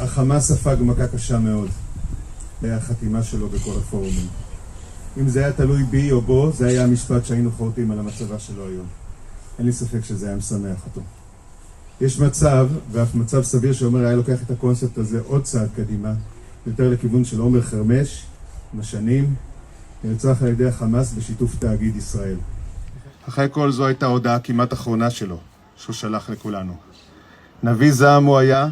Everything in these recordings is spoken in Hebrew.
החמאס ספג מכה קשה מאוד. היה החתימה שלו בכל הפורומים. אם זה היה תלוי בי או בו, זה היה המשפט שהיינו חורטים על המצבה שלו היום. אין לי ספק שזה היה משמח אותו. יש מצב, ואף מצב סביר שאומר היה לוקח את הקונספט הזה עוד צעד קדימה, יותר לכיוון של עומר חרמש, עם השנים, נרצח על ידי החמאס בשיתוף תאגיד ישראל. אחרי כל זו הייתה הודעה כמעט אחרונה שלו, שהוא שלח לכולנו. נביא זעם הוא היה,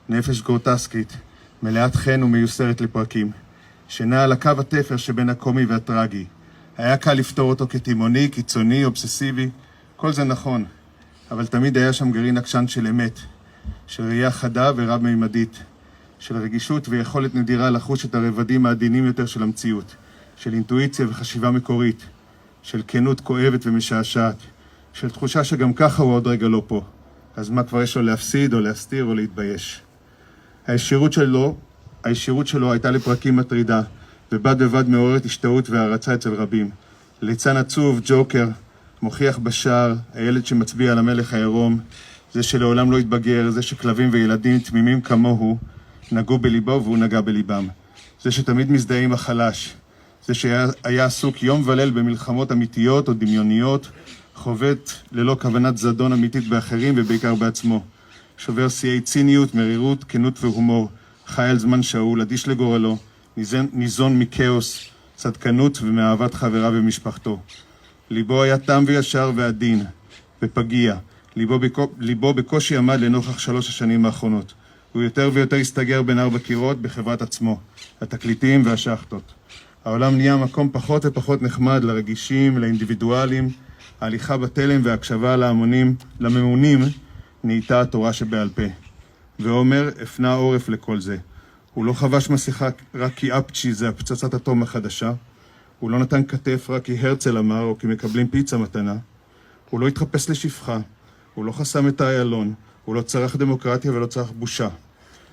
נפש גורטסקית, מלאת חן ומיוסרת לפרקים, שנע על הקו התפר שבין הקומי והטרגי. היה קל לפתור אותו כתימוני, קיצוני, אובססיבי, כל זה נכון, אבל תמיד היה שם גרעין עקשן של אמת, של ראייה חדה ורב-מימדית, של רגישות ויכולת נדירה לחוש את הרבדים העדינים יותר של המציאות, של אינטואיציה וחשיבה מקורית, של כנות כואבת ומשעשעת, של תחושה שגם ככה הוא עוד רגע לא פה, אז מה כבר יש לו להפסיד או להסתיר או להתבייש. הישירות שלו הייתה לפרקים מטרידה, ובד בבד מעוררת השתאות והערצה אצל רבים. ליצן עצוב, ג'וקר, מוכיח בשער, הילד שמצביע על המלך העירום, זה שלעולם לא התבגר, זה שכלבים וילדים תמימים כמוהו נגעו בליבו והוא נגע בליבם. זה שתמיד מזדהה עם החלש, זה שהיה עסוק יום וליל במלחמות אמיתיות או דמיוניות, חובט ללא כוונת זדון אמיתית באחרים ובעיקר בעצמו. שובר שיאי ציניות, מרירות, כנות והומור, חי על זמן שאול, אדיש לגורלו, ניזון מכאוס, צדקנות ומאהבת חברה ומשפחתו. ליבו היה תם וישר ועדין, ופגיע. ליבו בקושי עמד לנוכח 3 השנים האחרונות. הוא יותר ויותר הסתגר בין 4 קירות בחברת עצמו, התקליטים והשחטות. העולם נהיה מקום פחות ופחות נחמד לרגישים, לאינדיבידואלים, ההליכה בתלם וההקשבה לממונים נהייתה התורה שבעל פה. ועומר הפנה עורף לכל זה. הוא לא חבש מסכה רק כי אפצ'י זה הפצצת אטום החדשה. הוא לא נתן כתף רק כי הרצל אמר או כי מקבלים פיצה מתנה. הוא לא התחפש לשפחה. הוא לא חסם את האיילון. הוא לא צרך דמוקרטיה ולא צרך בושה.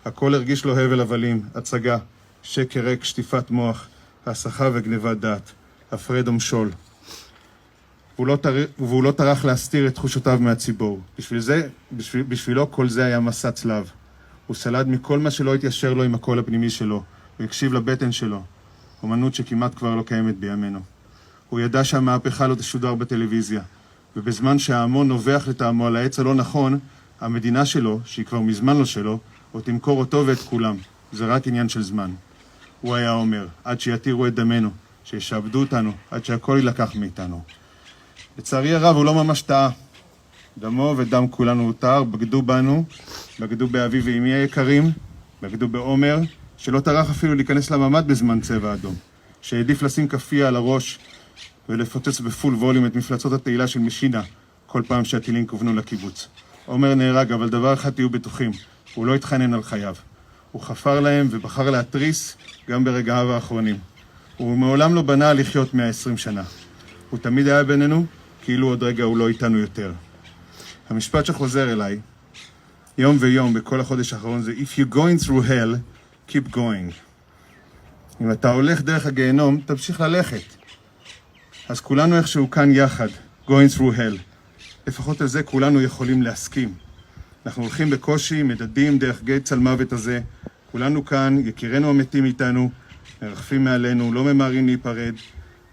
הכל הרגיש לו הבל הבלים, הצגה, שקר ריק, שטיפת מוח, הסחה וגניבת דעת, הפרד ומשול. והוא לא טרח להסתיר את תחושותיו מהציבור. בשבילו כל זה היה מסע צלב. הוא סלד מכל מה שלא התיישר לו עם הקול הפנימי שלו. הוא הקשיב לבטן שלו. אומנות שכמעט כבר לא קיימת בימינו. הוא ידע שהמהפכה לא תשודר בטלוויזיה. ובזמן שההמון נובח לטעמו על העץ הלא נכון, המדינה שלו, שהיא כבר מזמן לא שלו, או תמכור אותו ואת כולם. זה רק עניין של זמן. הוא היה אומר, עד שיתירו את דמנו, שישעבדו אותנו, עד שהכל ילקח מאיתנו. לצערי הרב הוא לא ממש טעה. דמו ודם כולנו הותר, בגדו בנו, בגדו באבי ואמי היקרים, בגדו בעומר, שלא טרח אפילו להיכנס לממד בזמן צבע אדום, שהעדיף לשים כפיה על הראש ולפוצץ בפול ווליום את מפלצות התהילה של משינה כל פעם שהטילים כוונו לקיבוץ. עומר נהרג, אבל דבר אחד תהיו בטוחים, הוא לא התחנן על חייו. הוא חפר להם ובחר להתריס גם ברגעיו האחרונים. הוא מעולם לא בנה לחיות 120 שנה. הוא תמיד היה בינינו, כאילו עוד רגע הוא לא איתנו יותר. המשפט שחוזר אליי, יום ויום בכל החודש האחרון זה If you're going through hell, keep going. אם אתה הולך דרך הגיהנום, תמשיך ללכת. אז כולנו איכשהו כאן יחד, going through hell. לפחות על זה כולנו יכולים להסכים. אנחנו הולכים בקושי, מדדים דרך גיא צלמוות הזה. כולנו כאן, יקירנו המתים איתנו, מרחפים מעלינו, לא ממהרים להיפרד.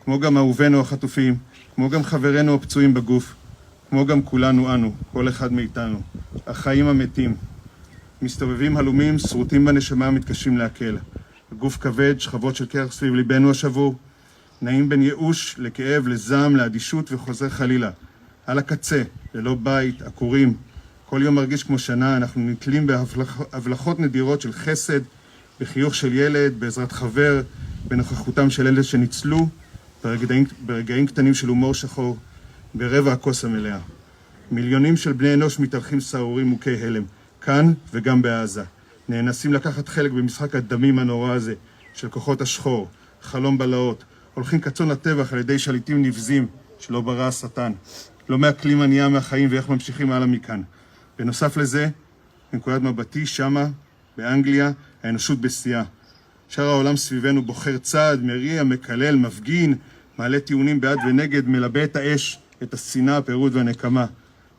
כמו גם אהובינו החטופים, כמו גם חברינו הפצועים בגוף, כמו גם כולנו אנו, כל אחד מאיתנו. החיים המתים. מסתובבים הלומים, שרוטים בנשמה, מתקשים להקל. הגוף כבד, שכבות של קרח סביב ליבנו השבור. נעים בין ייאוש לכאב, לזעם, לאדישות וחוזר חלילה. על הקצה, ללא בית, עקורים. כל יום מרגיש כמו שנה, אנחנו נתלים בהבלחות נדירות של חסד, בחיוך של ילד, בעזרת חבר, בנוכחותם של אלה שניצלו, ברגעים קטנים של הומור שחור, ברבע הכוס המלאה. מיליונים של בני אנוש מתהלכים סעורים מוכי הלם, כאן וגם בעזה. נאנסים לקחת חלק במשחק הדמים הנורא הזה של כוחות השחור, חלום בלהות, הולכים כצאן לטבח על ידי שליטים נבזים שלא ברא השטן. לא מעכלים ענייה מהחיים ואיך ממשיכים הלאה מכאן. בנוסף לזה, בנקודת מבטי, שמה, באנגליה, האנושות בשיאה. שאר העולם סביבנו בוחר צעד, מריע, מקלל, מפגין, מעלה טיעונים בעד ונגד, מלבה את האש, את השנאה, הפירוד והנקמה,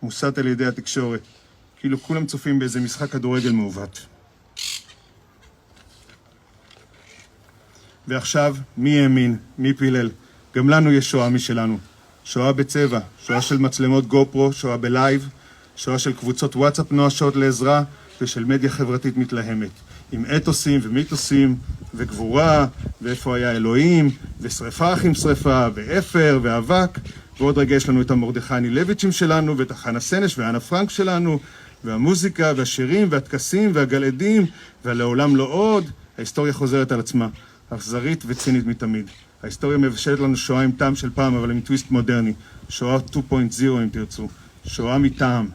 מוסת על ידי התקשורת. כאילו כולם צופים באיזה משחק כדורגל מעוות. ועכשיו, מי האמין? מי פילל? גם לנו יש שואה משלנו. שואה בצבע, שואה של מצלמות גופרו, שואה בלייב, שואה של קבוצות וואטסאפ נואשות לעזרה ושל מדיה חברתית מתלהמת. עם אתוסים ומיתוסים וגבורה, ואיפה היה אלוהים, ושריפה אחים שריפה, ואפר ואבק, ועוד רגע יש לנו את המרדכי אנילביצ'ים שלנו, ואת החנה סנש ואנה פרנק שלנו, והמוזיקה והשירים והטקסים והגלעדים, והלעולם לא עוד. ההיסטוריה חוזרת על עצמה, אכזרית וצינית מתמיד. ההיסטוריה מבשלת לנו שואה עם טעם של פעם, אבל עם טוויסט מודרני. שואה 2.0 אם תרצו. שואה מטעם.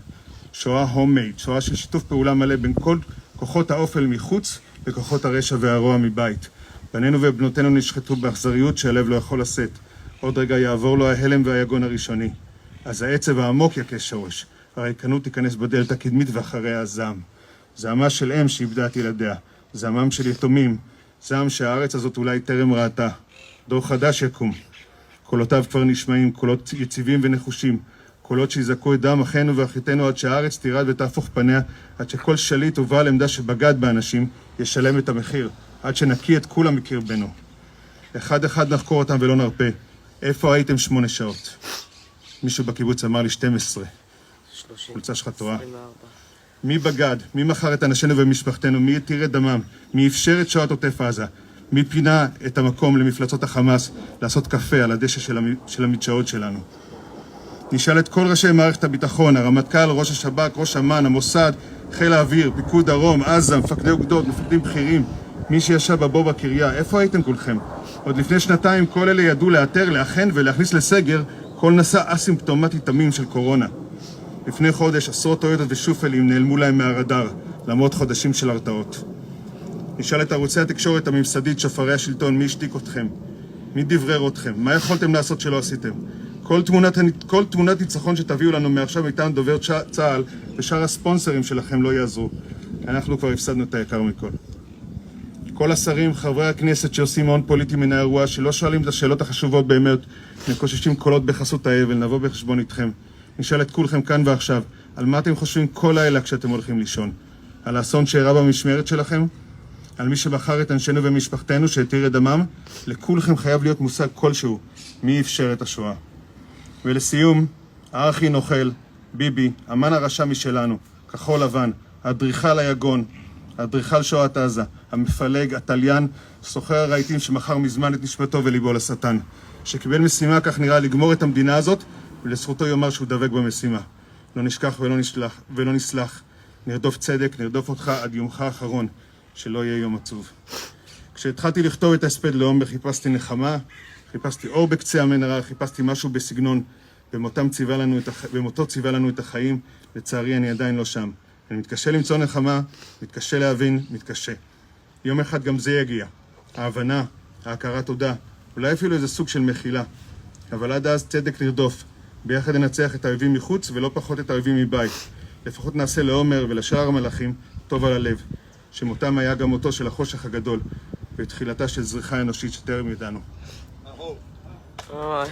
שואה הומייד. שואה של שיתוף פעולה מלא בין כל כוחות האופל מחוץ וכוחות הרשע והרוע מבית. בנינו ובנותינו נשחטו באכזריות שהלב לא יכול לשאת. עוד רגע יעבור לו ההלם והיגון הראשוני. אז העצב העמוק יכה שורש. הריקנות תיכנס בדלת הקדמית ואחריה הזעם. זעמה של אם שאיבדה את ילדיה. זעמם של יתומים. זעם שהארץ הזאת אולי טרם ראתה. דור חדש יקום. קולותיו כבר נשמעים, קולות יציבים ונחושים. קולות שיזעקו את דם אחינו ואחיתנו עד שהארץ תירד ותהפוך פניה, עד שכל שליט ובעל עמדה שבגד באנשים ישלם את המחיר, עד שנקי את כולם מקרבנו. אחד אחד נחקור אותם ולא נרפה. איפה הייתם 8 שעות? מישהו בקיבוץ אמר לי 12. 30. חולצה שלך טועה. 24. מי בגד? מי מכר את אנשינו ומשפחתנו? מי התיר את דמם? מי אפשר את שואת עוטף עזה? מי פינה את המקום למפלצות החמאס לעשות קפה על הדשא של המדשאות שלנו? נשאל את כל ראשי מערכת הביטחון, הרמטכ"ל, ראש השב"כ, ראש אמ"ן, המוסד, חיל האוויר, פיקוד דרום, עזה, מפקדי אוגדות, מפקדים בכירים, מי שישב בבור בקריה, איפה הייתם כולכם? עוד לפני 2 כל אלה ידעו לאתר, לאחן ולהכניס לסגר כל נשא אסימפטומטי תמים של קורונה. לפני חודש עשרות טויוטות ושופלים נעלמו להם מהרדאר, למרות חודשים של הרתעות. נשאל את ערוצי התקשורת הממסדית, שופרי השלטון, מי השתיק אתכם? מי דברר אתכם? מה יכולתם לעשות שלא עשיתם? כל תמונת ניצחון שתביאו לנו מעכשיו מטעם דובר צה"ל ושאר הספונסרים שלכם לא יעזרו. אנחנו כבר הפסדנו את היקר מכל. כל השרים, חברי הכנסת שעושים הון פוליטי מן האירוע, שלא שואלים את השאלות החשובות באמת, מקוששים קולות בחסות האבל, נבוא בחשבון איתכם. נשאל את כולכם כאן ועכשיו, על מה אתם חושבים כל לילה כשאתם הולכים לישון? על האסון שאירע במשמרת שלכם? על מי שבחר את אנשינו ומשפחתנו שהתיר את דמם? לכולכם חייב להיות מושג כלשהו, מי אפשר את השואה. ולסיום, הארכי נוכל, ביבי, אמן הרשע משלנו, כחול לבן, האדריכל היגון, האדריכל שואת עזה, המפלג, התליין, סוחר הרהיטים שמכר מזמן את נשמתו וליבו לשטן, שקיבל משימה, כך נראה, לגמור את המדינה הזאת, ולזכותו יאמר שהוא דבק במשימה. לא נשכח ולא נסלח, נרדוף צדק, נרדוף אותך עד יומך האחרון, שלא יהיה יום עצוב. כשהתחלתי לכתוב את ההספד לעומר, חיפשתי נחמה, חיפשתי אור בקצה המנהרה, חיפשתי משהו בסגנון, במותו ציווה לנו את החיים. לצערי אני עדיין לא שם. אני מתקשה למצוא נחמה, מתקשה להבין, מתקשה. יום אחד גם זה יגיע. ההבנה, ההכרת תודה, אולי אפילו איזה סוג של מחילה. אבל עד אז צדק נרדוף. ביחד ננצח את האויבים מחוץ ולא פחות את האויבים מבית. לפחות נעשה לעומר ולשאר המלאכים טוב על הלב, שמותם היה גם מותו של החושך הגדול, ותחילתה של זריחה אנושית שטרם ידענו. ביי.